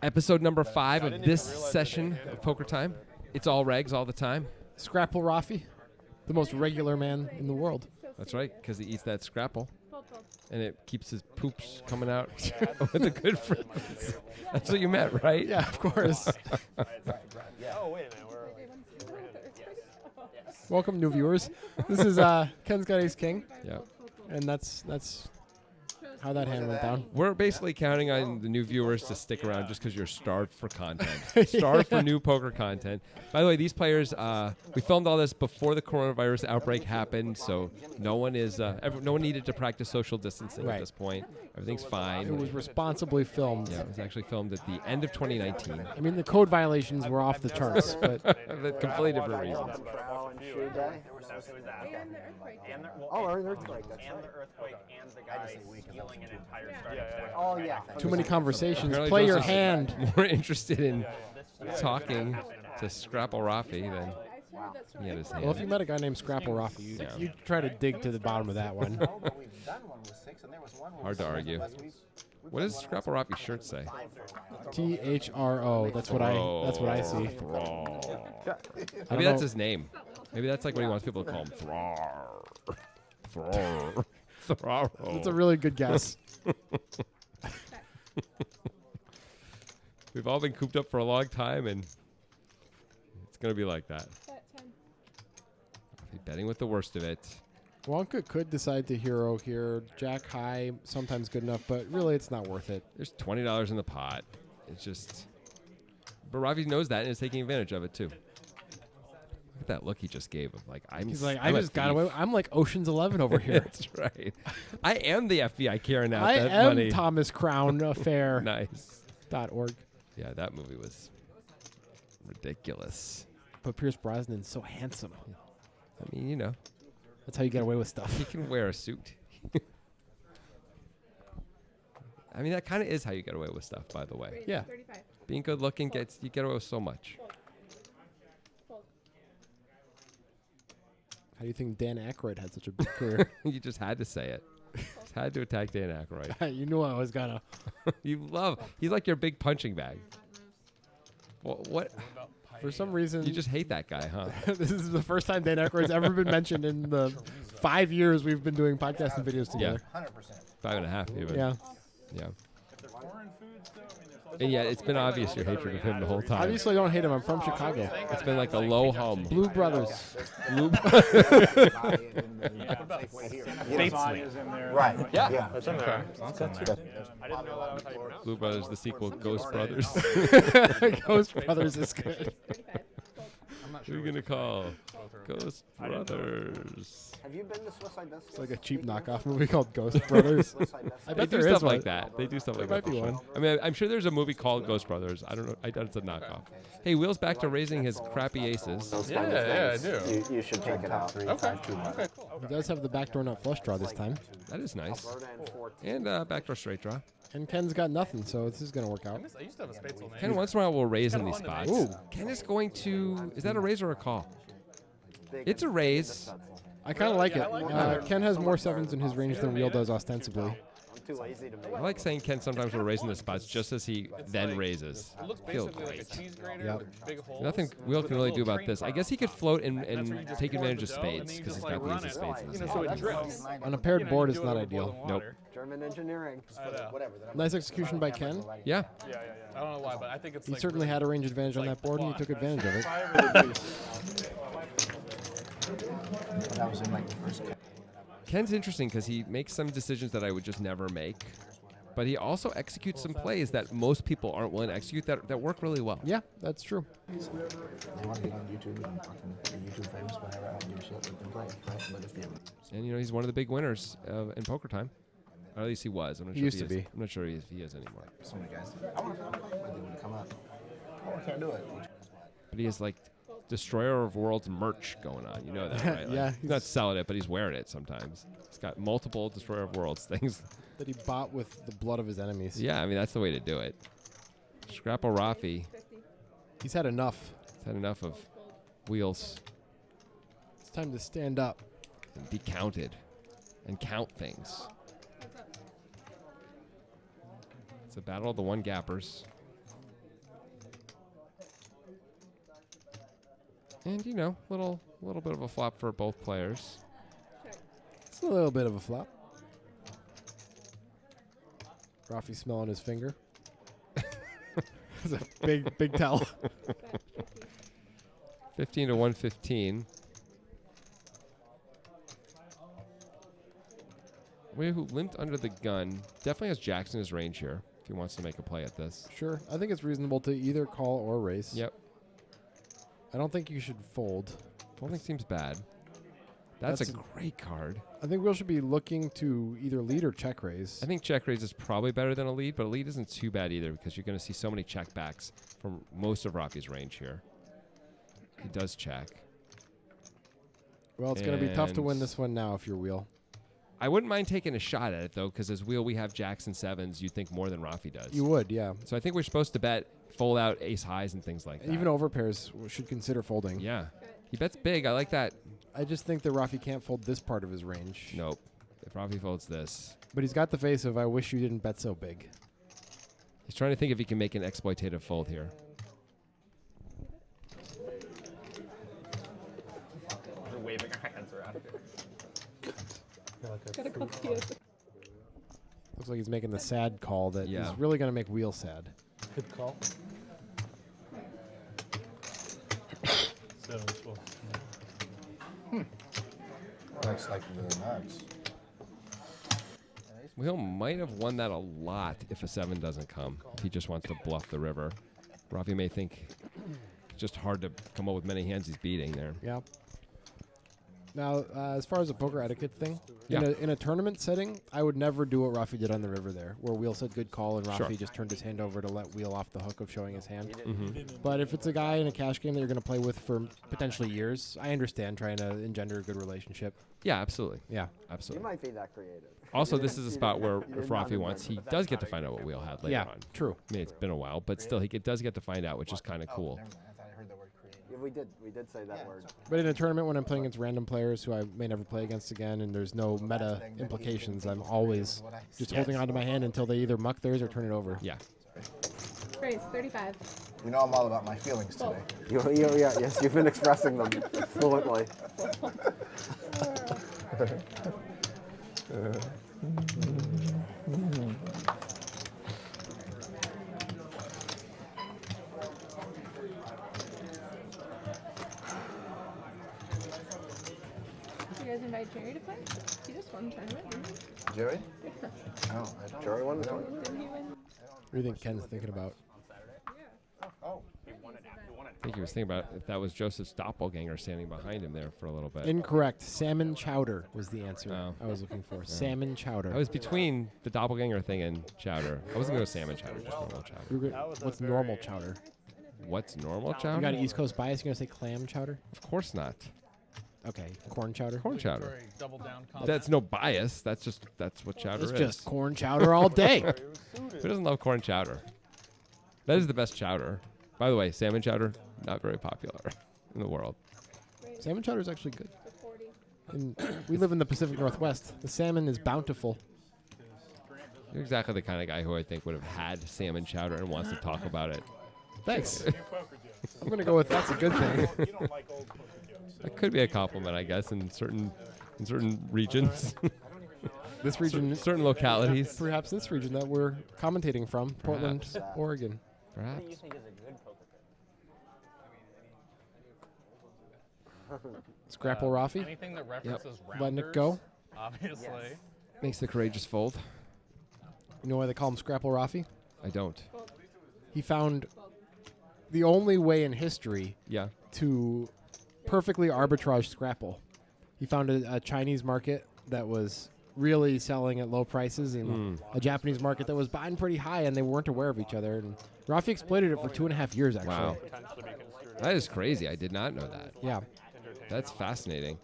Episode number 5 of this session of Poker Time. It's all regs all the time. Scrapple Raffi, the most regular man in the world. That's right, because he eats that scrapple. And it keeps his poops coming out with a good frequency. That's what you meant, right? Yeah, of course. Oh, wait a minute. Welcome, new viewers. This is Ken's got Ace King. Yeah. And that's how that hand went down. We're basically counting on the new viewers to stick around just because you're starved for content. Starved for new poker content. By the way, these players, we filmed all this before the coronavirus outbreak happened, so no one needed to practice social distancing at this point. Everything's fine. It was responsibly filmed. Yeah, it was actually filmed at the end of 2019. I mean, the code violations were off the charts, but for completely different reasons. Or an earthquake. And the earthquake and the guy stealing an entire startup. Oh, yeah. too many conversations. Apparently Play your Joseph's hand. More interested in talking to Scrapple Raffi than he had his hand. Well, if you met a guy named Scrapple Raffi, you'd try to dig to the bottom of that one. Hard to argue. What does Scrapple Raffi's shirt say? THRO. That's what I see. Maybe that's his name. Maybe that's like what he wants people to call him. Thrar. That's a really good guess. We've all been cooped up for a long time, and it's going to be like that. I'll be betting with the worst of it. Wonka could decide to hero here. Jack high, sometimes good enough, but really it's not worth it. There's $20 in the pot. It's just... But Raffi knows that and is taking advantage of it, too. Look at that look he just gave of like, He's like, I just got away. I'm like Ocean's 11 over here. That's right. I am the FBI carrying out I that am money. Thomas Crown Affair. Nice. .org. Yeah, that movie was ridiculous. But Pierce Brosnan's so handsome. I mean, you know. That's how you get away with stuff. He can wear a suit. I mean, that kind of is how you get away with stuff, by the way. Yeah. Being good looking you get away with so much. How do you think Dan Aykroyd had such a big career? You just had to say it. Just had to attack Dan Aykroyd. You knew I was gonna. He's like your big punching bag. What? For some reason, You just hate that guy, huh? this is the first time Dan Aykroyd's ever been mentioned in the 5 years we've been doing podcasts and videos together. 100%. 5.5 even. Yeah. Yeah. And yeah, it's been obvious your hatred of him the whole time. Obviously, I don't hate him. I'm from Chicago. It's been like a low hum. Blue Brothers. Right. Yeah, that's in there. Blue Brothers, the sequel, Ghost Brothers. Ghost Brothers is good. What are you going to call? Ghost Brothers. Have you been to Suicide Death? It's like a cheap knockoff movie called Ghost Brothers. I They bet do there stuff is like one. that. They do stuff like There that. might be for sure. one. I mean, I'm sure there's a movie called Ghost Brothers. I don't know. I doubt it's a knockoff. Hey, Will's back to raising his crappy aces. Yeah, I do. You should check it out. Okay. He does have the backdoor nut flush draw this time. That is nice. And backdoor straight draw. And Ken's got nothing, so this is going to work out. I used to have a spade till Ken once in a while will raise in these spots. Ooh. Ken is going to... Is that a raise or a call? It's a raise. I kind of like it. Ken has more sevens in his range than Wheel does ostensibly. Too lazy to make. I like saying Ken sometimes will raise in the spots just as he then raises. It looks Feel basically like a great. cheese grater Yep. with big holes. Nothing Will can really do about this. I guess he could float and take advantage of spades because he's got the easy spades in his You know, hand. so it drips. On a paired board, it's not ideal. Nope. German engineering. Whatever. Nice execution by Ken. Yeah. Yeah. I don't know why, but I think it's He like certainly had a range advantage on that board, and he took advantage of it. That was in like the first. Ken's interesting because he makes some decisions that I would just never make. But he also executes some plays that most people aren't willing to execute that work really well. Yeah, that's true. They want to get on YouTube and fucking be YouTube famous, whatever. I don't do shit with them playing, right? But if you And, you know, he's one of the big winners in Poker Time. Or at least he was. I'm not He sure used if to he is. be. I'm not sure if he is anymore. so many guys, I want to come up. Oh, I can't do it. But he has, like, Destroyer of Worlds merch going on. You know that, right? Like, Yeah, He's not selling it, but he's wearing it sometimes. He's got multiple Destroyer of Worlds things. That he bought with the blood of his enemies. Yeah, I mean, that's the way to do it. Scrapple Raffi. He's had enough. He's had enough of wheels It's time to stand up. and be counted. and count things. It's a battle of the one gappers. And, you know, little bit of a flop for both players. It's a little bit of a flop. Raffi smelling his finger. It's a big tell. 15 to 115. Way who limped under the gun definitely has Jacks in his range here if he wants to make a play at this. Sure. I think it's reasonable to either call or race. Yep. I don't think you should fold. Folding seems bad. That's That's a great card. I think Will should be looking to either lead or check raise. I think check raise is probably better than a lead, but a lead isn't too bad either because you're going to see so many check backs from most of Raffi's range here. He does check. Well, it's going to be tough to And- win this one now if you're Wheel. I wouldn't mind taking a shot at it, though, because as Wheel, we have Jacks and Sevens. You think more than Raffi does. You would, yeah. So I think we're supposed to bet fold out ace highs and things like that. Even overpairs should consider folding. Yeah. He bets big. I like that. I just think that Raffi can't fold this part of his range. Nope. If Raffi folds this. But he's got the face of, I wish you didn't bet so big. He's trying to think if he can make an exploitative fold here. We're waving our hands around. Looks like he's making the sad call that Yeah. is really going to make Wheel sad. Good call. So, Looks like really nuts. Wheel might have won that a lot if a 7 doesn't come. If he just wants to bluff the river. Raffi may think it's just hard to come up with many hands he's beating there. Yeah. Now, as far as a poker etiquette thing, Yeah. in a tournament setting, I would never do what Raffi did on the river there, where Wheel said good call and Raffi Sure. just turned his hand over to let Wheel off the hook of showing his hand. Mm-hmm. But if it's a guy in a cash game that you're going to play with for potentially years, I understand trying to engender a good relationship. Yeah, absolutely. Yeah. You Absolutely. might be that creative. Also, this is a spot where you if didn't Raffi know wants, he that. does get to find out what Wheel had later Yeah, on. true. I mean, it's been a while, but still, he does get to find out, which is kind of cool. Never mind. I thought I heard the word creative. Yeah, we did say that word. But in a tournament when I'm playing against random players who I may never play against again and there's no meta implications, I'm always just holding onto my hand until they either muck theirs or turn it over. Yeah. Raise 35. You know I'm all about my feelings today. Yes, you've been expressing them fluently. Did you guys invite Jerry to play? He just won the tournament, didn't he? Jerry? Oh, I don't. Jerry won the tournament. Didn't he win? What do you think Ken's thinking about? Oh, I think he was thinking about if that was Joseph's doppelganger standing behind him there for a little bit. Incorrect. Salmon chowder was the answer Oh. I was looking for. Salmon chowder. I was between the doppelganger thing and chowder. I wasn't going to go salmon chowder, just normal chowder. You were go- What's normal chowder? What's normal chowder? You got an East Coast bias? You're going to say clam chowder? Of course not. Okay. Corn chowder? Corn chowder. double down comment. That's no bias. That's what chowder It's is. just corn chowder all day. Who doesn't love corn chowder? That is the best chowder. By the way, salmon chowder, not very popular in the world. Salmon chowder is actually good. The 40. And we live in the Pacific Northwest. The salmon is bountiful. You're exactly the kind of guy who I think would have had salmon chowder and wants to talk about it. Thanks. I'm going to go with that's a good thing. That could be a compliment, I guess, in certain regions, This region, certain localities. perhaps this region that we're commentating from, Portland, Perhaps. Oregon. Perhaps. What do you think is a good poker Scrapple Raffi. Anything that references rounders. Letting it go. Obviously. Makes the courageous fold. You know why they call him Scrapple Raffi? I don't. He found the only way in history Yeah. to perfectly arbitrage Scrapple. He found a Chinese market that was really selling at low prices and a Japanese market that was buying pretty high, and they weren't aware of each other. And Raffi exploited it for 2.5 years, actually. Wow. That is crazy. I did not know that. Yeah. That's fascinating.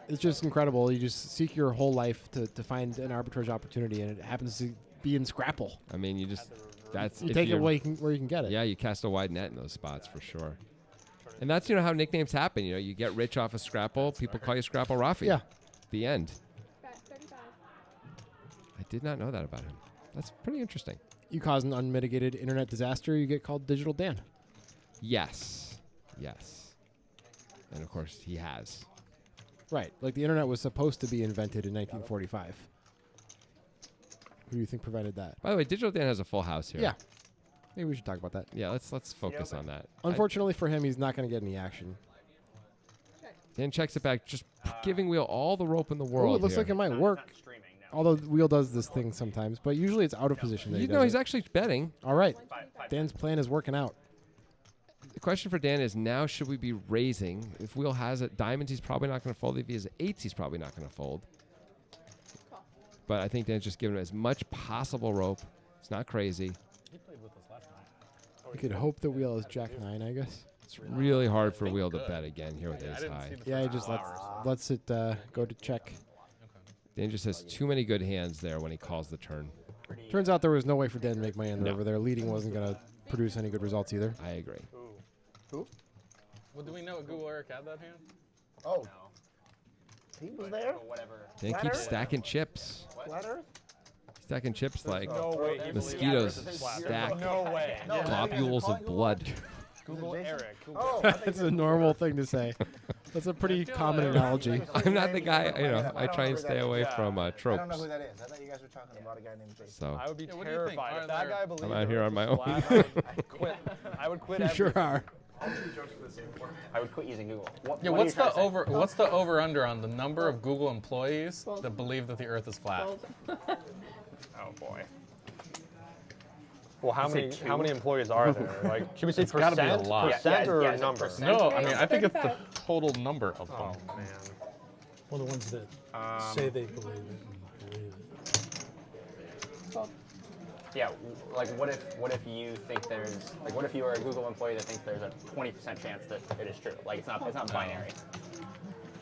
It's just incredible. You just seek your whole life to find an arbitrage opportunity, and it happens to be in Scrapple. I mean, that's You if take it you're- where you can get it. Yeah, you cast a wide net in those spots for sure. And that's how nicknames happen. You get rich off of Scrapple. People call you Scrapple Raffi. Yeah. The end. 35. I did not know that about him. That's pretty interesting. You cause an unmitigated internet disaster, you get called Digital Dan. Yes. Yes. And of course, he has. Right. Like the internet was supposed to be invented in 1945. Who do you think prevented that? By the way, Digital Dan has a full house here. Yeah. Maybe we should talk about that. Yeah, let's focus on that. Unfortunately for him, he's not going to get any action. Dan checks it back, just giving Wheel all the rope in the Oh, world. it looks here. like it might work. Although Wheel does this thing sometimes, but usually it's out of position. That he does he's it. actually betting. All right. Dan's plan is working out. The question for Dan is now: should we be raising? If Wheel has it, diamonds, he's probably not going to fold. If he has eights, he's probably not going to fold. But I think Dan's just giving him as much possible rope. It's not crazy. He played with us last night. You could hope the Wheel is Jack 9, I guess. It's really hard for Wheel to bet again here with ace high. Yeah, he just lets it go to check. Dan just has too many good hands there when he calls the turn. Turns out there was no way for Dan to make money on the river there. Leading wasn't going to produce any good results either. I agree. Who? Well, do we know Google Eric had that hand? Oh. He was there? Dan Flat keeps Earth? stacking chips. Flat Earth? Stacking chips like No way. he mosquitoes believes- stack No way. globules of blood. Google Eric. Oh, That's a normal thing to say. That's a pretty common analogy. I'm not the guy, I try and stay away from I don't know tropes. who that is. I thought you guys were talking about a guy named Jason. So I would be Yeah, what do you think? terrified Are if that there- guy believed. I'm out here on my own. I would quit. I would quit. You sure are. I would quit using Google. Yeah, what's the over under on the number of Google employees that believe that the Earth is flat? Oh boy. Well, how many employees are there? Like, should we say It's gotta be a percent? lot. Percent or Yeah, number? percent. No, I mean I think it's the total number of them. Oh man. Well, the ones that say they believe it and believe it. Yeah, like what if you think there's like what if you are a Google employee that thinks there's a 20% chance that it is true? Like it's not binary.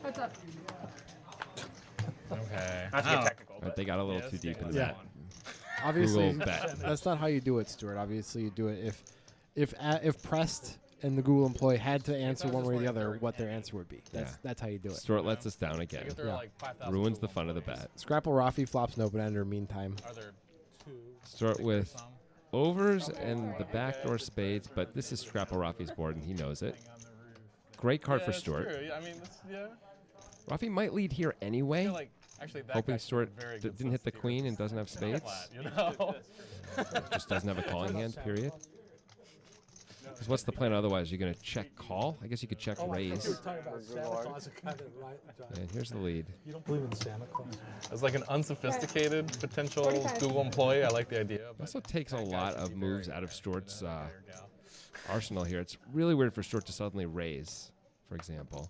What's up? Okay. Not to get technical, But they got a little too deep into Yeah. that. Obviously, Google bet. that's not how you do it, Stuart. Obviously, you do it if pressed and the Google employee had to answer one way or the other, what their answer would be. That's how you do it. Stuart lets us down again. There are Yeah. like 5,000 Ruins the Google fun of the employees. bet. Scrapple Raffi flops no ender meantime. Are there two? Start Think with there's some? overs and the backdoor spades, but this is Scrapple Raffi's board, and he knows it. Great card Yeah, for it's Stuart. true. I mean, yeah. Raffi might lead here I anyway, feel like actually that hoping guy's Stuart very didn't good hit the since queen Earth and doesn't have is spades. flat, you know? Just doesn't have a calling hand, period. 'Cause what's the plan otherwise? You're going to check call? I guess you could check You were raise. talking about Santa Claus, a guy that And here's the lead. You don't believe in Santa Claus? As like an unsophisticated potential 45. Google employee, I like the idea. It But also takes a that guy lot should of be moves very out of good, Stuart's guy or gal. arsenal here. It's really weird for Stuart to suddenly raise, for example.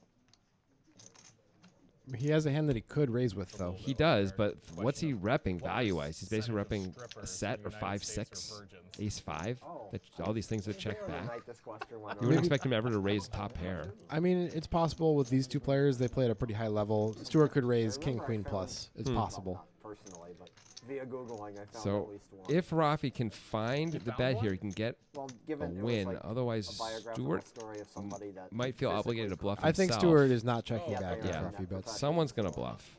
He has a hand that he could raise with, though. He does, but what's he repping value-wise? He's basically repping a set or 5-6, ace-5, all these things that check back. You wouldn't expect him ever to raise top pair. I mean, it's possible with these two players. They play at a pretty high level. Stuart could raise king, queen plus. It's possible. Personally, but via Googling, I found So at least one. if Raffi can find the bet here, he can get well, a given it was win. like Otherwise, a biographical Stuart story of somebody that might feel obligated to bluff I think himself. Stuart is not checking Yeah, back yeah. if Yeah. Raffi bets. Someone's going to bluff.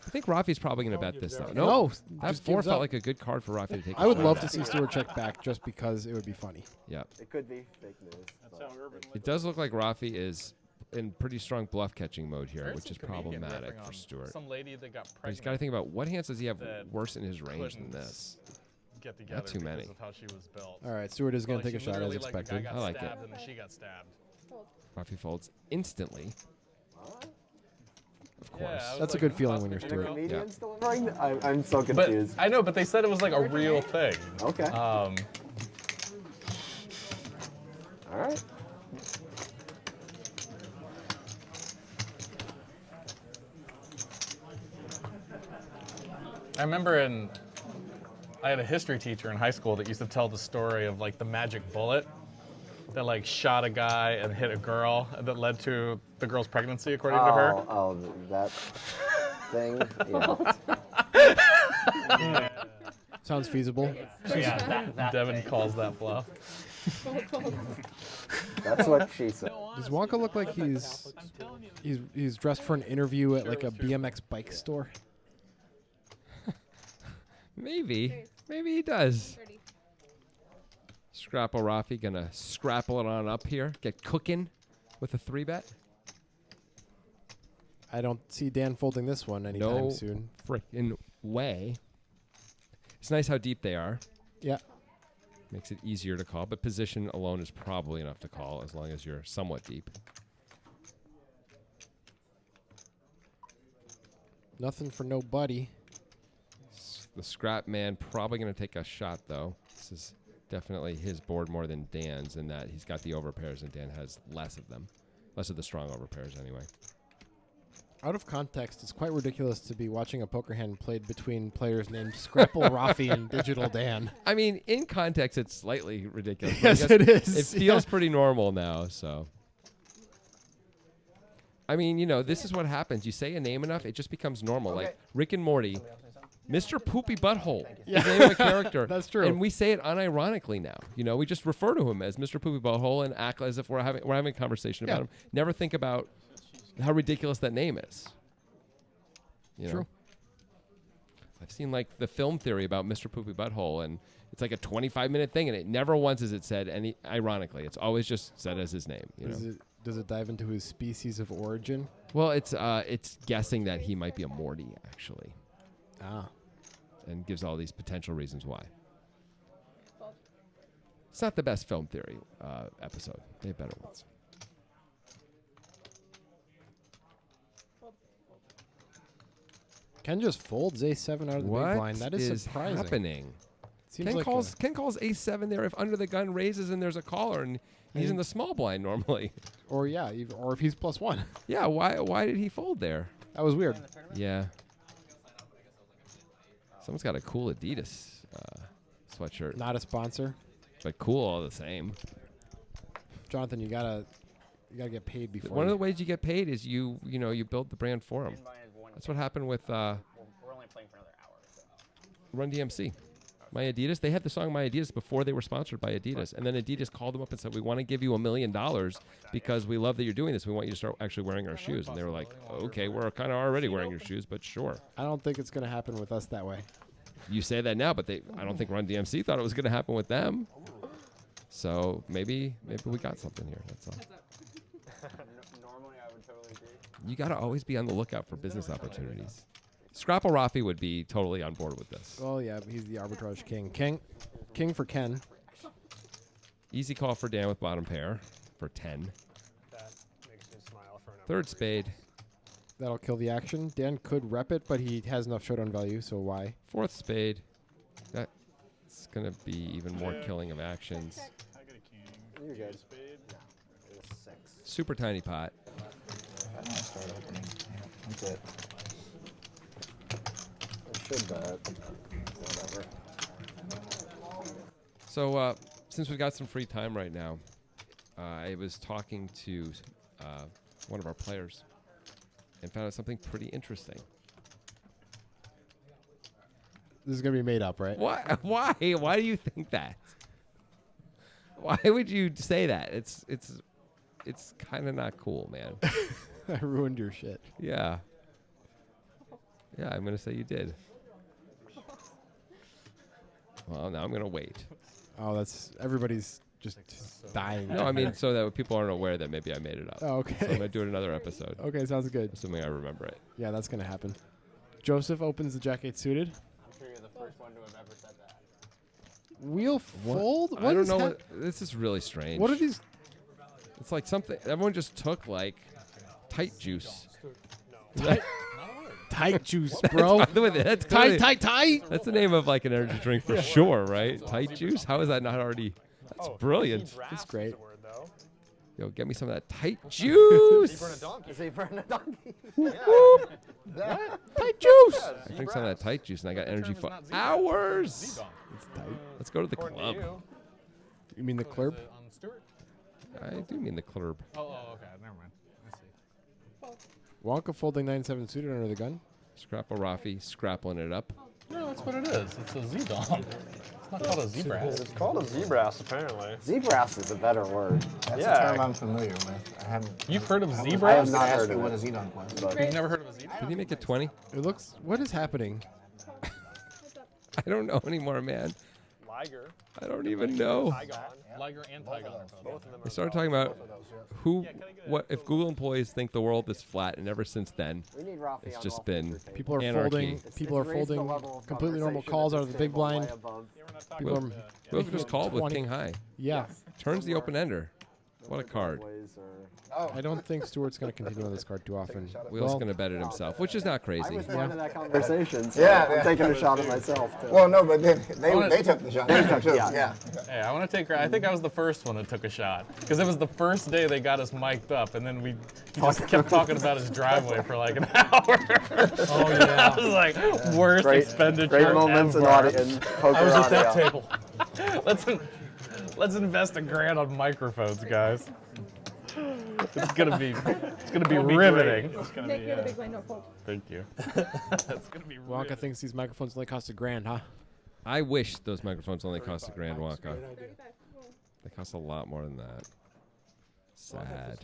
I think Raffi's probably going to bet this, though. No, That just 4 gives felt up. like a good card for Raffi to take. I a would shot love at. to see Stuart check back just because it would be funny. Yep. it could be fake news. but It does look like Raffi is in pretty strong bluff catching mode here, There's which some is comedian problematic riffing for on Stuart. Some lady that got But he's pregnant. got to think about what hands does he have that worse in his range than couldn't this. Get together too many. because of how she was built. All right, Stuart is going Like, to take a she shot as literally, like, the expected. guy I got like it. stabbed and then she got stabbed. Raffi folds instantly. Of course. Yeah, I was That's a like, good feeling when possibly you're And a Stuart. comedian's delivering? I'm so But confused. I know, but they said it was like a real thing. Okay. Um, All right. I remember I had a history teacher in high school that used to tell the story of like the magic bullet that like shot a guy and hit a girl and that led to the girl's pregnancy, according to her. Oh, that thing. Yeah. Sounds feasible. Devin calls that bluff. That's what she said. Does Wonka look like he's dressed for an interview at like a BMX bike store? Maybe. Maybe he does. 30. Scrapple Raffi gonna scrapple it on up here. Get cooking with a 3-bet. I don't see Dan folding this one anytime No soon. frickin' way. It's nice how deep they are. Yeah. Makes it easier to call, but position alone is probably enough to call as long as you're somewhat deep. Nothing for nobody. The scrap man probably going to take a shot, though. This is definitely his board more than Dan's in that he's got the overpairs and Dan has less of them. Less of the strong overpairs, anyway. Out of context, it's quite ridiculous to be watching a poker hand played between players named Scrapple Raffi and Digital Dan. I mean, in context, it's slightly ridiculous. but Yes, I guess it is. It feels pretty normal now, so. I mean, you know, this is what happens. You say a name enough, it just becomes normal. Like Rick and Morty, Mr. Poopy Butthole is the name of a character. That's true. And we say it unironically now. You know, we just refer to him as Mr. Poopy Butthole and act as if we're having a conversation about him. Never think about how ridiculous that name is. You know? True. I've seen like the film theory about Mr. Poopy Butthole, and it's like a 25-minute thing, and it never once is it said any ironically. It's always just said as his name. You know? Does it dive into his species of origin? Well, it's guessing that he might be a Morty actually, and gives all these potential reasons why. It's not the best film theory episode. They have better ones. Ken just folds A7 out of the big blind. That is surprising. Happening? Seems Ken like calls A7 there if under the gun raises and there's a caller and he's in the small blind normally. or if he's +1. Yeah, why did he fold there? That was weird. Yeah. Someone's got a cool Adidas sweatshirt. Not a sponsor. But cool all the same. Jonathan, you gotta get paid before. One of the ways you get paid is you build the brand for them. That's what happened with We're only playing for another hour. So. Run DMC. My Adidas, they had the song My Adidas before they were sponsored by Adidas. And then Adidas called them up and said, we want to give you $1 million because we love that you're doing this. We want you to start actually wearing our shoes. And they were like, okay, we're kind of already wearing your shoes, but sure. I don't think it's going to happen with us that way. You say that now, but I don't think Run DMC thought it was going to happen with them. So maybe we got something here. That's all. Normally, I would totally agree. You got to always be on the lookout for business opportunities. Scrapple Raffi would be totally on board with this. Well, yeah, he's the arbitrage king. King for Ken. Easy call for Dan with bottom pair for 10. That makes me smile for a number Third of spade. That'll kill the action. Dan could rep it, but he has enough showdown value, so why? Fourth spade. That's going to be even more killing of actions. reasons. I got a king. You're good. Spade. It's 6. Super tiny pot. I don't start opening. Yeah, that's it. I should bet. Whatever. So since we've got some free time right now, I was talking to one of our players and found out something pretty interesting. This is going to be made up, right? Why? Why do you think that? Why would you say that? It's kind of not cool, man. I ruined your shit. Yeah. Yeah, I'm going to say you did. Well, now I'm going to wait. Oh, that's everybody's just dying. No, I mean, so that people aren't aware that maybe I made it up. Oh, okay. So I'm going to do it another episode, Okay, sounds good. assuming I remember it. Yeah, that's going to happen. Joseph opens the jack-8 suited. I'm sure you're the first one to have ever said that. Wheel fold? I don't is know hap- what. This is really strange. What are these? It's like something. Everyone just took like tight juice. Tight juice, bro. That's clearly- tight. That's the name of like an energy drink for sure, right? Tight juice. How is that not already? That's brilliant. That's great. Yo, get me some of that tight juice. Zebra and a donkey. Tight juice. I drink some of that tight juice and I got energy for hours. It's tight. Let's go to the club. You mean the club? On Stewart? I do mean the club. Oh, okay. Never mind. I see. Wonka folding 9-7 suited under the gun. Scrapple Raffi, scrappling it up. No, that's what it is. It's a Z-Dom. It's not called a zebra. It's called a zebrass, apparently. Zebrass is a better word. That's Yeah. a term I'm familiar with. I haven't. You've heard of I zebra? have not heard asked of you what it. a Z-Dunk was. But You've never heard of a zebra? Did he make it 20? It looks. What is happening? I don't know anymore, man. Liger. I don't even know. Liger and Tygon are both. They started talking about what if Google employees think the world is flat, and ever since then, We need Raffi it's on just all been feature People are anarchy. folding. People are It's raised the folding level of completely normal conversation calls at out of the this big table way blind. above. People are Will just called with 20. king high. Yeah. Turns the open ender. What a card. I don't think Stewart's going to continue on this card too often. Will's going to bet it himself, which is not I crazy. was part of that conversation, so Yeah, I'm yeah. taking a shot at myself. Too. Well, no, but then they took the shot. Too. yeah. Yeah. Hey, I want to take. I think I was the first one that took a shot because it was the first day they got us mic'd up, and then he just kept talking about his driveway for like an hour. Oh yeah. That was like worst expenditure Great moments in, ever. in poker I was at that audio. table. Let's invest $1,000 on microphones, guys. It's gonna be riveting. Nick, you're the big blind, don't fold. Thank you. It's gonna be Wonka riveting. thinks these microphones only cost $1,000, huh? I wish those microphones only cost $1,000, Wonka. 35. They cost a lot more than that. Sad.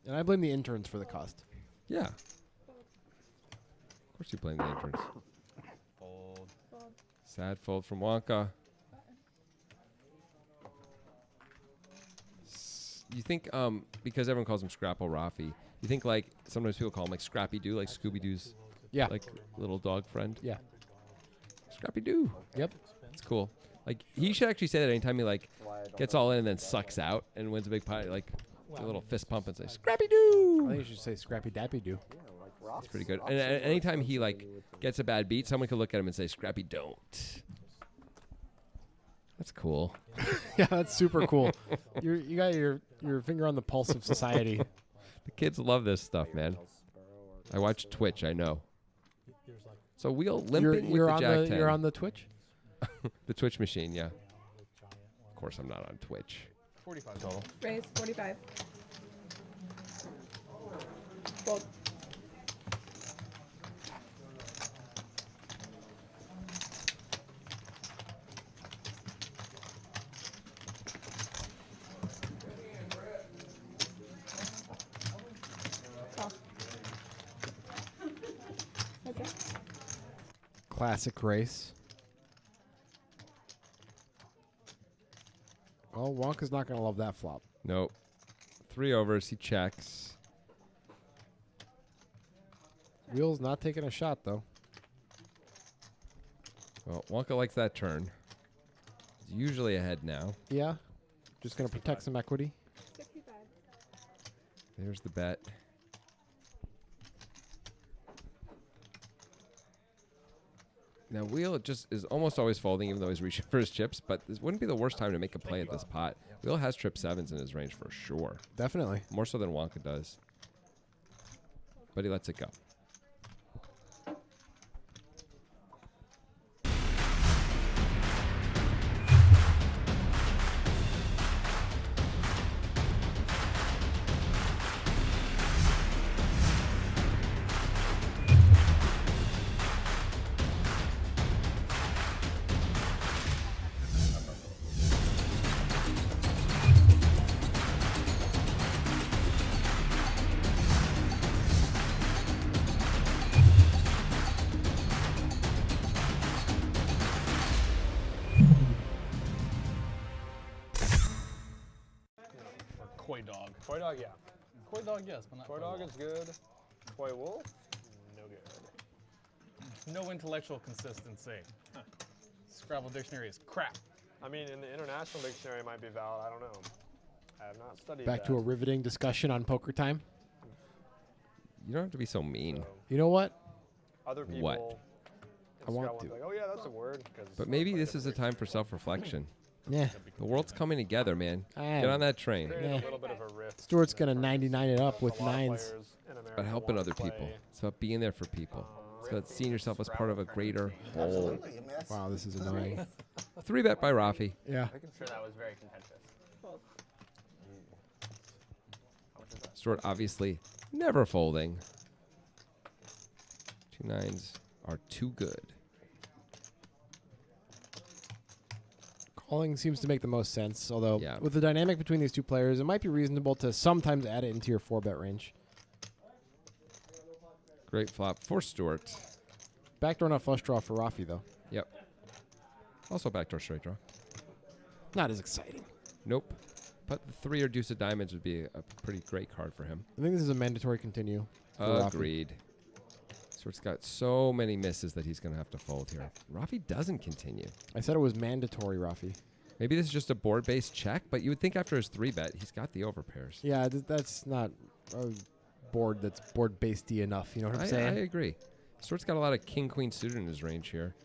And I blame the interns for the cost. Yeah. Of course you blame the interns. Fold. Sad fold from Wonka. You think, because everyone calls him Scrapple Raffi, you think like sometimes people call him like Scrappy Doo, like Scooby Doo's Yeah. like little dog friend? Yeah. Scrappy Doo. Yep. It's cool. Like he should actually say that anytime he like gets all in and then sucks out and wins a big pie, like a little fist pump and say Scrappy I Doo. think you should say Scrappy Dappy Doo. That's pretty good. And anytime he like gets a bad beat, someone could look at him and say Scrappy don't. That's cool. Yeah, that's super cool. You got your finger on the pulse of society. The kids love this stuff, man. I watch Twitch, I know. So Wheel limping You're with on the Jack the 10. you're on the Twitch? The Twitch machine, yeah. Of course I'm not on Twitch. 45 total. Raise, 45. Fold. Call. That's it. Classic race. Well, Wonka's not going to love that flop. Nope. 3 overs, he checks. Wheel's not taking a shot, though. Well, Wonka likes that turn. He's usually ahead now. Yeah. Just going to protect some equity. 65. There's the bet. Now, Wheel just is almost always folding, even though he's reaching for his chips. But this wouldn't be the worst time to make a play at this pot. Wheel has trip 7s in his range for sure. Definitely. More so than Wonka does. But he lets it go. Or Koi dog. Koi dog, yeah. Koi dog, yes, but not Koi dog is good. Koi wolf, no good. no intellectual consistency. Scrabble dictionary is crap. I mean, in the international dictionary, it might be valid. I don't know. I have not studied Back that. to a riveting discussion on poker time. You don't have to be so mean. You know what? Other people. What? in I want Scrabble to. be like, oh yeah, that's a word. 'cause But maybe this is a time for self-reflection. Yeah. The world's coming together, man. Ah, Get on that train. created Yeah. a little bit of a rift. Stewart's going to 99 it up with A lot of 9s. players in America About helping want other to people. play. It's about being there for people. It's about seeing yourself as part of a greater whole. Absolutely. I mean, that's Wow, this is annoying. 3-bet by Raffi. Yeah. I'm sure that was very contentious. Fold. Stuart obviously never folding. 2 9s are too good. Calling seems to make the most sense, although Yeah. with the dynamic between these two players, it might be reasonable to sometimes add it into your 4-bet range. Great flop for Stuart. Backdoor not flush draw for Raffi, though. Yep. Also backdoor straight draw. Not as exciting. Nope. But the 3 or deuce of diamonds would be a pretty great card for him. I think this is a mandatory continue. For Raffi. Agreed. Swart's got so many misses that he's going to have to fold here. Raffi doesn't continue. I said it was mandatory, Raffi. Maybe this is just a board-based check, but you would think after his 3-bet, he's got the overpairs. Yeah, that's not a board that's board-based-y enough. You know what I'm saying? I agree. Swart's got a lot of king-queen suited in his range here.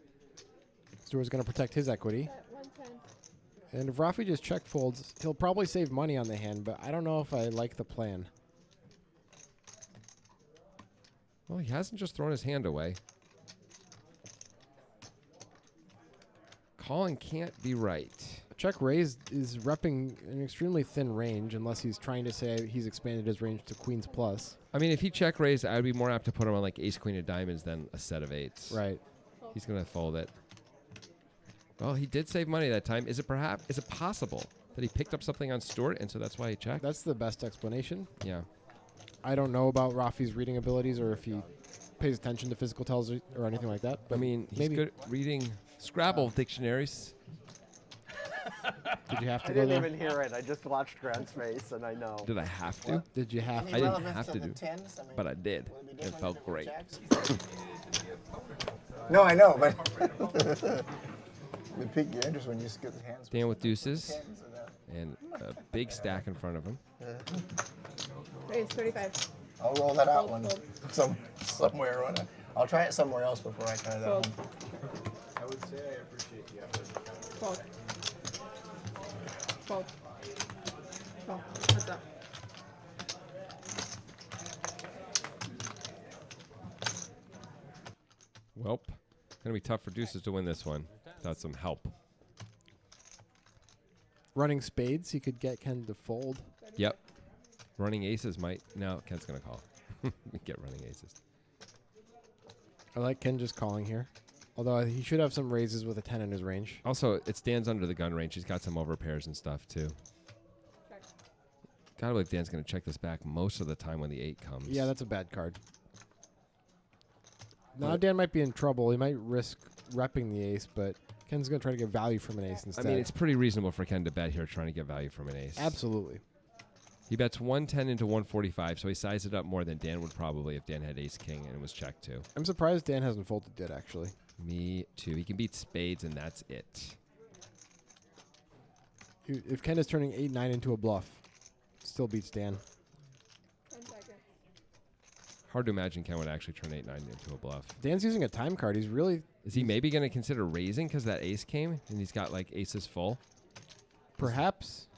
Stewart's going to protect his equity. At 110. And if Raffi just check folds, he'll probably save money on the hand, but I don't know if I like the plan. Well, he hasn't just thrown his hand away. Calling can't be right. Check raise is repping an extremely thin range unless he's trying to say he's expanded his range to queens plus. I mean, if he check raised, I would be more apt to put him on like ace queen of diamonds than a set of 8s. Right. He's going to fold it. Well, he did save money that time. Is it possible that he picked up something on Stewart and so that's why he checked? That's the best explanation. Yeah. I don't know about Raffi's reading abilities or if he pays attention to physical tells or anything like that. But I mean, he's maybe good at reading Scrabble dictionaries. Did you have to I go didn't there? even hear it. I just watched Grant's face, and I know. Did I have to? Did you have I to? didn't have to do, but I did. It felt great. No, I know, but we pique your interest when you skip the hands. Dan with deuces and a big stack in front of him. Raise 35. I'll roll that out Fold, one somewhere. I'll try it somewhere else before I try that Fold. one. I would say I appreciate the effort. Fold. Fold. Fold. What's up? Welp. Gonna be tough for deuces to win this one without some help. Running spades, he could get Ken to fold. Yep. Running aces might. No, Ken's gonna call. We get running aces. I like Ken just calling here. Although he should have some raises with a 10 in his range. Also, it stands under the gun range. He's got some overpairs and stuff too. Check. Gotta believe Dan's gonna check this back most of the time when the 8 comes. Yeah, that's a bad card. Now Dan might be in trouble. He might risk repping the ace, but Ken's going to try to get value from an ace I instead. mean, it's pretty reasonable for Ken to bet here trying to get value from an ace. Absolutely. He bets 110 into 145, so he sized it up more than Dan would probably if Dan had ace king and it was check too. I'm surprised Dan hasn't folded yet, actually. Me too. He can beat spades and that's it. If Ken is turning 8-9 into a bluff, still beats Dan. 10 seconds. Hard to imagine Ken would actually turn 8-9 into a bluff. Dan's using a time card. He's really... Is he maybe going to consider raising because that ace came and he's got like aces full? Perhaps.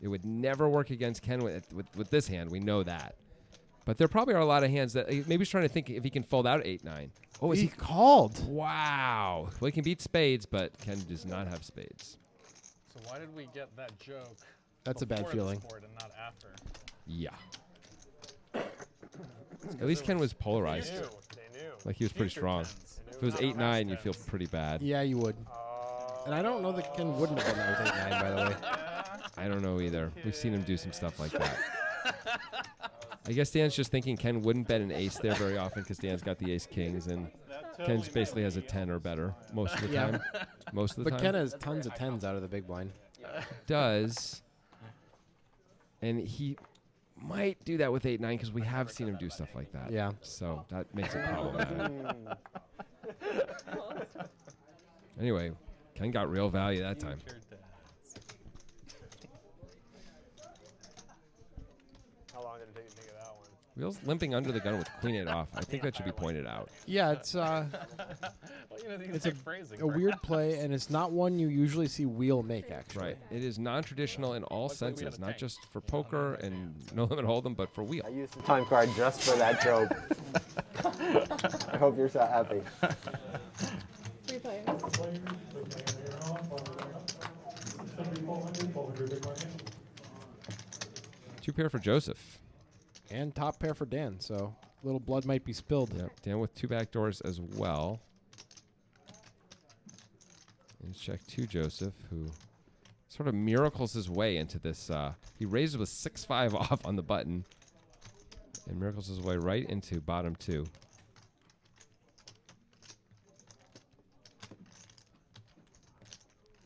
It would never work against Ken with this hand. We know that. But there probably are a lot of hands that maybe he's trying to think if he can fold out 8-9. Oh, is he called? Wow. Well, he can beat spades, but Ken does not have spades. So why did we get that joke? That's a bad before feeling. this board and not after? Yeah. At least Ken was polarized. They knew. Like he was pretty Future strong. tens. If it was 8-9, you'd feel pretty bad. Yeah, you would. And I don't know that Ken wouldn't have done that with 8-9, by the way. I don't know either. We've seen him do some stuff like that. I guess Dan's just thinking Ken wouldn't bet an ace there very often because Dan's got the ace kings and Ken basically has a 10 or better most of the Yeah. time. Most of the But time. Ken has tons of 10s out of the big blind. Does. And he might do that with 8-9 because we have seen him do stuff like that. Yeah. So that makes it problematic. Anyway, Ken got real value that time. How long did it take to think of that one? Wheels limping under the gun with queen 8 off. I think that should be pointed out. Yeah, it's Well, you know, it's like phrasing, a right? weird play, and it's not one you usually see Wheel make, actually. Right. It is non-traditional in all Luckily we had senses, a not tank. just for poker and no limit hold'em, but for wheel. I used the time card just for that joke. I hope you're so happy. 3 players. Two pair for Joseph. And top pair for Dan, so little blood might be spilled. Yep. Dan with 2 back doors as well. Let's check 2 Joseph, who sort of miracles his way into this. He raises with 6-5 off on the button and miracles his way right into bottom 2.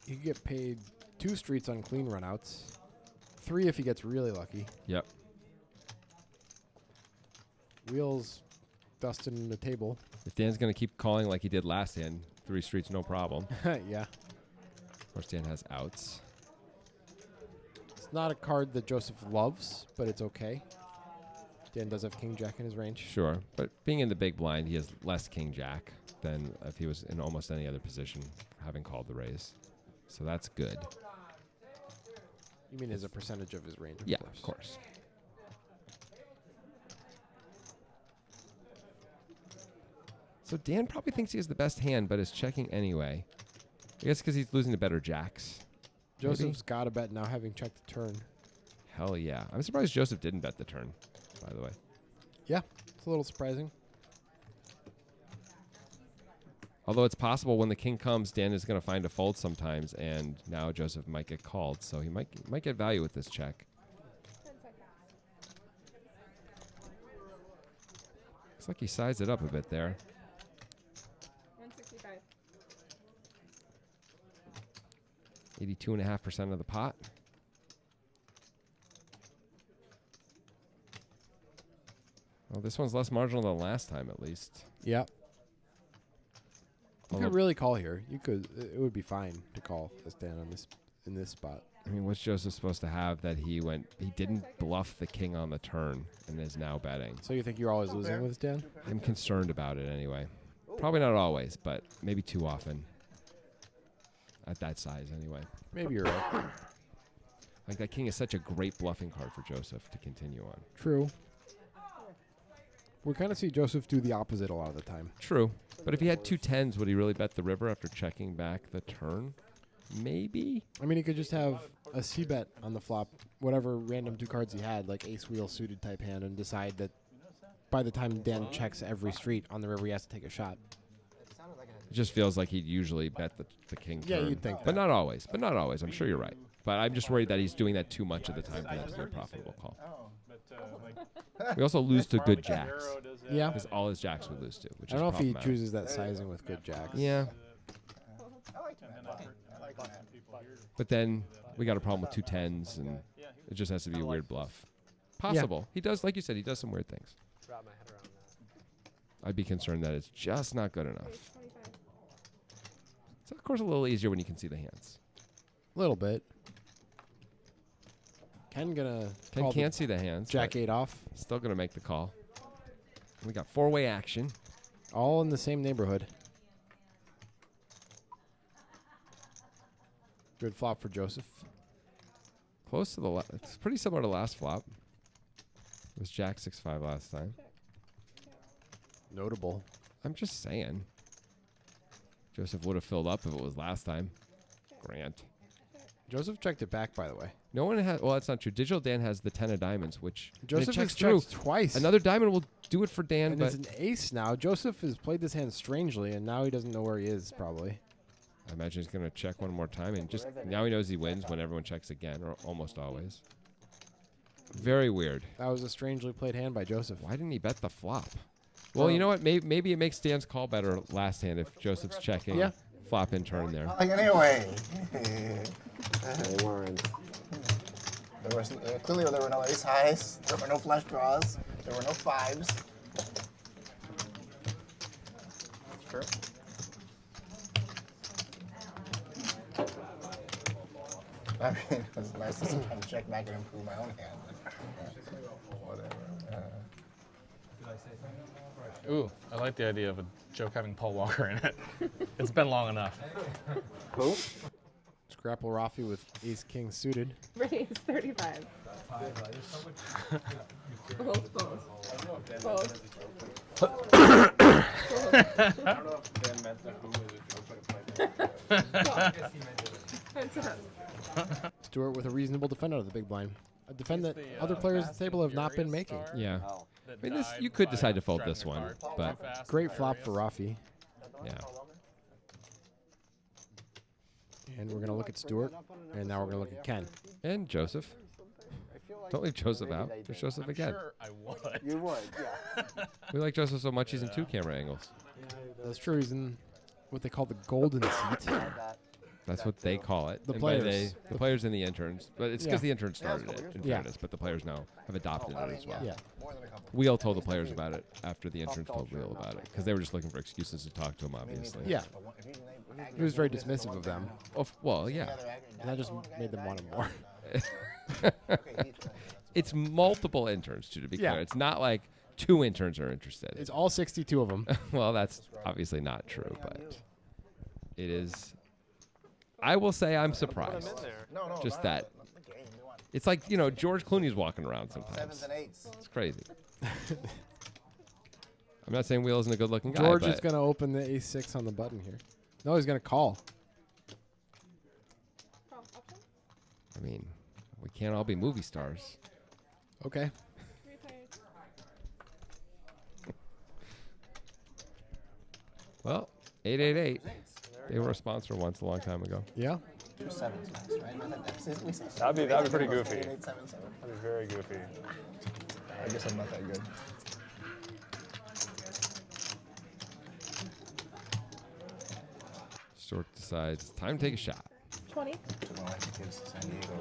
He could get paid 2 streets on clean runouts, 3 if he gets really lucky. Yep. Wheels dusting the table. If Dan's going to keep calling like he did last hand, 3 streets, no problem. Yeah. Of course, Dan has outs. It's not a card that Joseph loves, but it's okay. Dan does have King Jack in his range. Sure. But being in the big blind, he has less King Jack than if he was in almost any other position, having called the raise. So that's good. You mean as a percentage of his range? Yeah, of course. So Dan probably thinks he has the best hand, but is checking anyway. I guess because he's losing to better jacks. Joseph's got a bet now, having checked the turn. Hell yeah. I'm surprised Joseph didn't bet the turn, by the way. Yeah, it's a little surprising. Although it's possible when the king comes, Dan is going to find a fold sometimes, and now Joseph might get called, so he might get value with this check. Looks like he sized it up a bit there. 165. 82.5% of the pot. Well, this one's less marginal than last time, at least. Yeah. You Although- could really call here. You could. It would be fine to call as Dan on this in this spot. I mean, what's Joseph supposed to have that he didn't bluff the king on the turn and is now betting? So you think you're always losing with Dan? I'm concerned about it anyway. Probably not always, but maybe too often. At that size, anyway. Maybe you're right. Like, that king is such a great bluffing card for Joseph to continue on. True. We kind of see Joseph do the opposite a lot of the time. True. But if he had 2 10s, would he really bet the river after checking back the turn? Maybe. I mean, he could just have a c-bet on the flop, whatever random 2 cards he had, like ace-wheel suited type hand, and decide that by the time Dan checks every street on the river, he has to take a shot. It just feels like he'd usually bet the king Yeah, turn. you'd think But that. not always. But not always. I'm sure you're right. But I'm just worried that he's doing that too much of the time for that to be a profitable call. We also lose to good jacks. Yeah. Because all his jacks would lose to, which I is don't know if he problematic. chooses that sizing with good jacks. Yeah. I like that. I like that. But then we got a problem with 2 10s, and it just has to be a weird bluff. Possible. He does, like you said, he does some weird things. Wrap my head around that. I'd be concerned that it's just not good enough. It's, of course, a little easier when you can see the hands. A little bit. Ken gonna Ken call can't see the hands. Jack but 8 off. Still going to make the call. We got 4-way action. All in the same neighborhood. Good flop for Joseph. Close to the it's pretty similar to last flop. It was Jack 6-5 last time. Notable. I'm just saying. Joseph would have filled up if it was last time. Grant. Joseph checked it back, by the way. No one has. Well, that's not true. Digital Dan has the 10 of diamonds, which when it Joseph has checks through. checked twice. Another diamond will do it for Dan, and but it's an ace now. Joseph has played this hand strangely, and now he doesn't know where he is, probably. I imagine he's going to check one more time, and just now he knows he wins when everyone checks again, or almost always. Very weird. That was a strangely played hand by Joseph. Why didn't he bet the flop? Well, you know what? Maybe it makes Dan's call better last hand if Joseph's checking. Yeah. Flop in turn there. Like anyway. They weren't. There was clearly there were no ace highs. There were no flush draws. There were no 5s. True. I mean, it was nice to sometimes check back and improve my own hand. Whatever. Ooh, I like the idea of a joke having Paul Walker in it. It's been long enough. Who? Scrapple Raffi with ace king suited. Raise 35. Both. Both. Heads up. Stuart with a reasonable defend out of the big blind. A defend that other players at the table have not been making. Yeah. I mean, this you could decide to fold this one, but Great flop for Raffi. yeah. And we're going to look at Stuart, and now we're going to look at Ken. And Joseph. Don't leave Joseph out. There's Joseph again. Sure, I would. You would, yeah. We like Joseph so much he's in 2 camera angles. That's true. He's in what they call the golden seat. That's what they call it. The And by players. the players and the interns. But it's because Yeah. the interns started it, in Yeah. fairness. But the players now have adopted it as well. Yeah. Wheel told the players about it after the interns told Wheel about it. Because they were just looking for excuses to talk to him, obviously. Yeah. He was very dismissive of them, Well, yeah. and that just made them want him more. It's multiple interns, too, to be Yeah. clear. It's not like 2 interns are interested. It's all 62 of them. Well, that's obviously not true, but it is. I will say I'm surprised. Just that. It's like, George Clooney's walking around sometimes. It's crazy. I'm not saying Wheel isn't a good-looking guy, George but is going to open the ace-6 on the button here. No, he's going to call. I mean, we can't all be movie stars. Okay. 3 players. Well, 888. They were a sponsor once a long time ago. Yeah. That'd be pretty goofy. That'd be very goofy. I guess I'm not that good. Stuart decides it's time to take a shot. 20. Well, I think it's San Diego,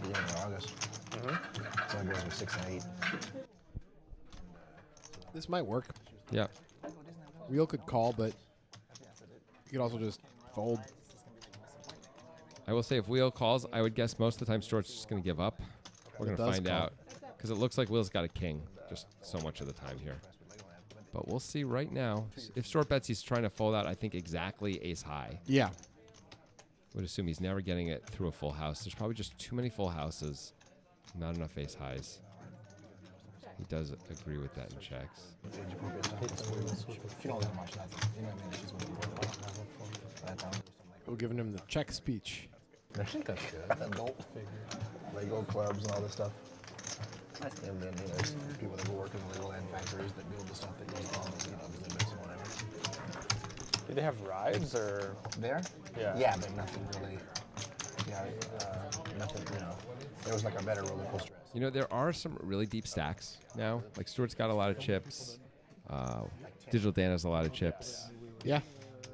beginning of August. So it goes with 6 and 8. This might work. Yeah. Wheel could call, but you could also just fold. I will say if Wheel calls, I would guess most of the time Stuart's just going to give up. We're going to does find call. out. Because it looks like Wheel's got a king just so much of the time here. But we'll see right now. If Stuart bets he's trying to fold out, I think exactly ace high. Yeah. Would assume he's never getting it through a full house. There's probably just too many full houses. Not enough ace highs. He does agree with that in checks. She don't live much, nothing. You know what I mean? She's one of the We're giving him the check speech. I think that's good. Adult Lego clubs and all this stuff. And then, there's people that will work in the Lego land factories that build the stuff that goes on, exhibits and whatever. Do they have rides or? There? Yeah. Yeah, but nothing really. Yeah, nothing, There was like a better roller coaster. There are some really deep stacks now. Like Stuart's got a lot of chips. Digital Dan has a lot of chips. Yeah.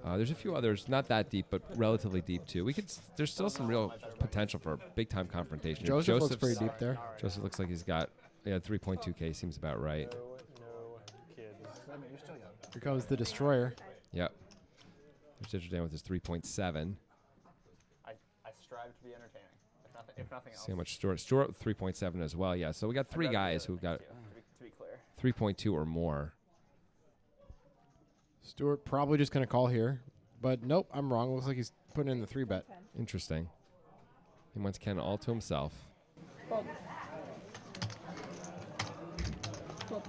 There's a few others, not that deep, but relatively deep too. There's still some real potential for a big-time confrontation. Joseph looks Joseph's- pretty deep there. Joseph looks like he's got 3.2K seems about right. No kids. Here comes the destroyer. Yep. There's Digital Dan with his 3.7. I strive to be entertaining, if nothing else. See how much Stuart with 3.7 as well. Yeah, so we got 3 guys who've got To be clear. 3.2 or more. Stuart probably just going to call here. But nope, I'm wrong. Looks like he's putting in the 3-bet. Interesting. He wants Ken all to himself. Fold. Fold.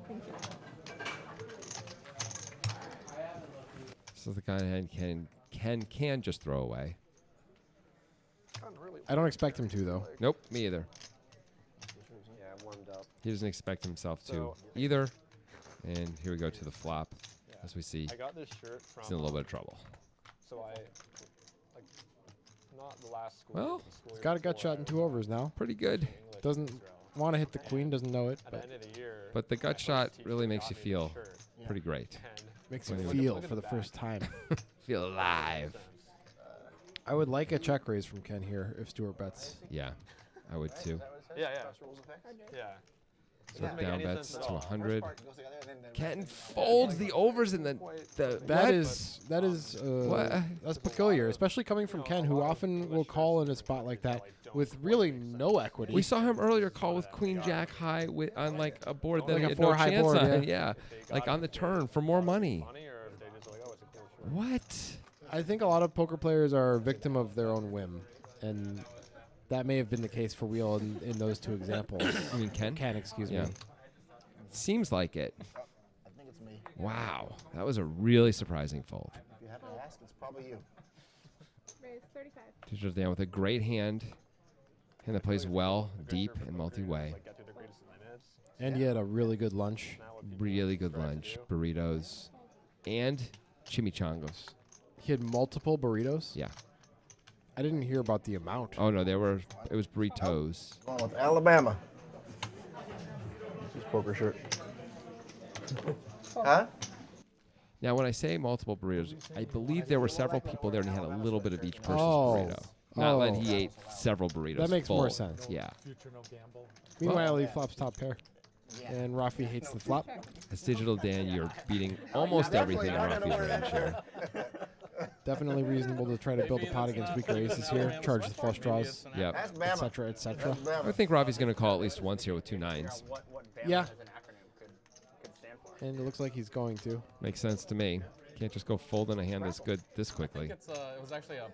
Thank you. This is the kind of hand Ken can just throw away. I don't expect him to, though. Nope, me either. Yeah, warmed up. He doesn't expect himself to So- either. And here we go to the flop. As we see, I got this shirt from. he's in a little bit of trouble. So not the last school. Well, the school He's year got a gut before, shot in 2 overs now. Pretty good. English Doesn't Israel. want to hit the queen, doesn't know it, At the but end of the year. But the my gut first shot teacher really makes got you me feel this shirt, pretty great. and makes When you you feel look at for the the first time. Feel alive. I would like a check raise from Ken here if Stuart bets. Yeah, I would too. Yeah. Yeah. So Doesn't make down any bets sense to at all. 100. Ken folds the overs and the That what? is What? that's peculiar, especially coming from Ken, who often will call in a spot like that with really no equity. We saw him earlier call with Queen Jack high on like a board that Like he a had no 4-high chance board, on. yeah. Like on the turn for more money. Money, or if they just like, oh, it's a cool shirt. What? I think a lot of poker players are a victim of their own whim, and that may have been the case for Wheel in those 2 examples. I mean Ken? Ken, excuse Yeah. me. Seems like it. I think it's me. Wow, that was a really surprising fold. If you have to ask, it's probably you. Raise 35. Digital Dan with a great hand. And that plays well, deep, and multi-way. Like, get through the greatest of minutes. And he had a really good lunch. Not what people Really good try to lunch, do. burritos, and chimichangas. He had multiple burritos. Yeah. I didn't hear about the amount. Oh no, it was burritos. Going with Alabama. This is poker shirt. Huh? Now, when I say multiple burritos, I believe there were several people there, and he had a little bit of each person's Oh. burrito. Not that Oh. he ate several burritos. That makes full. more sense. Yeah. Future no gamble. Meanwhile, he flops top pair. And Raffi hates the flop. As Digital Dan, you're beating almost everything in Raffi's range here. Definitely reasonable to try to build a pot against weaker aces here. Charge the flush draws, Yep. etc., etc. I think Raffi's going to call at least once here with 2 9s. What Bama Yeah. as an acronym could stand for. And it looks like he's going to. Makes sense to me. Can't just go fold in a hand this good this quickly. It was actually a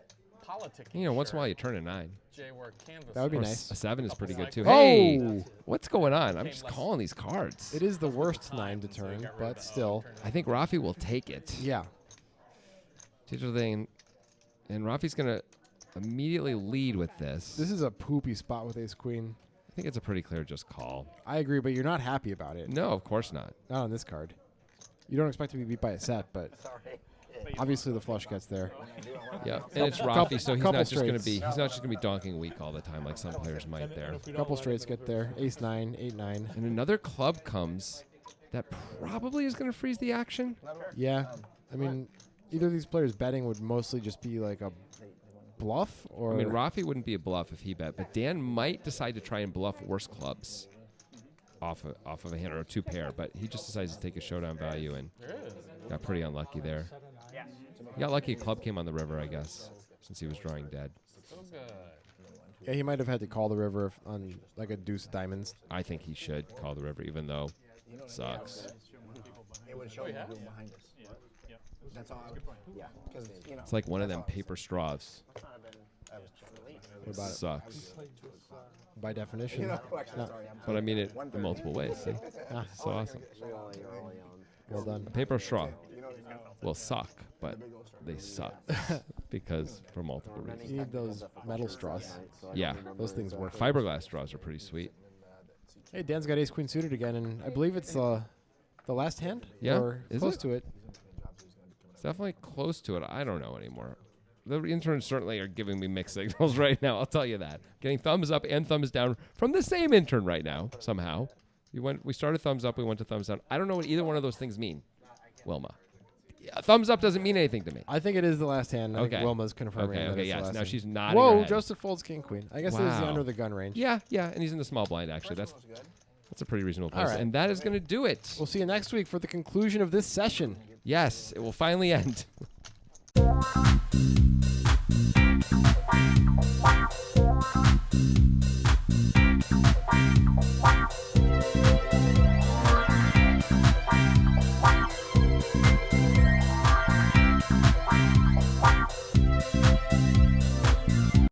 politic. You know, once in a while you turn a 9. Jay wore canvas. That would be Or nice. a 7 is pretty good too. Oh! Hey, what's going on? I'm just calling these cards. It is the worst 9 to turn, but still. I think Raffi will take it. Yeah. Digital Dan, and Raffi's going to immediately lead with this. This is a poopy spot with ace queen. I think it's a pretty clear just call. I agree, but you're not happy about it. No, of course not. Not on this card. You don't expect to be beat by a set, but obviously the flush gets there. Yeah, and it's Couple- Raffi, so he's couple not just going to straights. be he's not just going to be donking weak all the time like some players might there. Couple straights get there. Ace 9, 8 9. And another club comes that probably is going to freeze the action. Yeah. I mean, either of these players betting would mostly just be like a bluff or. I mean, Raffi wouldn't be a bluff if he bet, but Dan might decide to try and bluff worse clubs off of a hand or a 2 pair, but he just decides to take a showdown value and got pretty unlucky there. He got lucky a club came on the river, I guess, since he was drawing dead. Yeah, he might have had to call the river on like a deuce of diamonds. I think he should call the river, even though it sucks. It would show you the room behind us. That's all. Yeah, because you know. It's like one of them paper straws. What about it? Sucks. By definition. No. But I mean it in multiple ways. See? Ah, So awesome. well done. A paper straw will suck, but they suck because for multiple You reasons. need those metal straws. Yeah. Those things work. Fiberglass straws are pretty sweet. Hey, Dan's got ace queen suited again, and I believe it's the last hand. Yeah, Or is close it? to it. It's definitely close to it. I don't know anymore. The interns certainly are giving me mixed signals right now. I'll tell you that. Getting thumbs up and thumbs down from the same intern right now. Somehow, we started thumbs up. We went to thumbs down. I don't know what either one of those things mean. Wilma, yeah, thumbs up doesn't mean anything to me. I think it is the last hand. I Okay. think Wilma's confirming that Okay. it's the Yes. last Now hand. she's nodding her Whoa, head. Joseph folds king queen. I guess this is Wow. under the gun range. Yeah, and he's in the small blind actually. That's a pretty reasonable place. right. And that is going to do it. We'll see you next week for the conclusion of this session. Yes, it will finally end.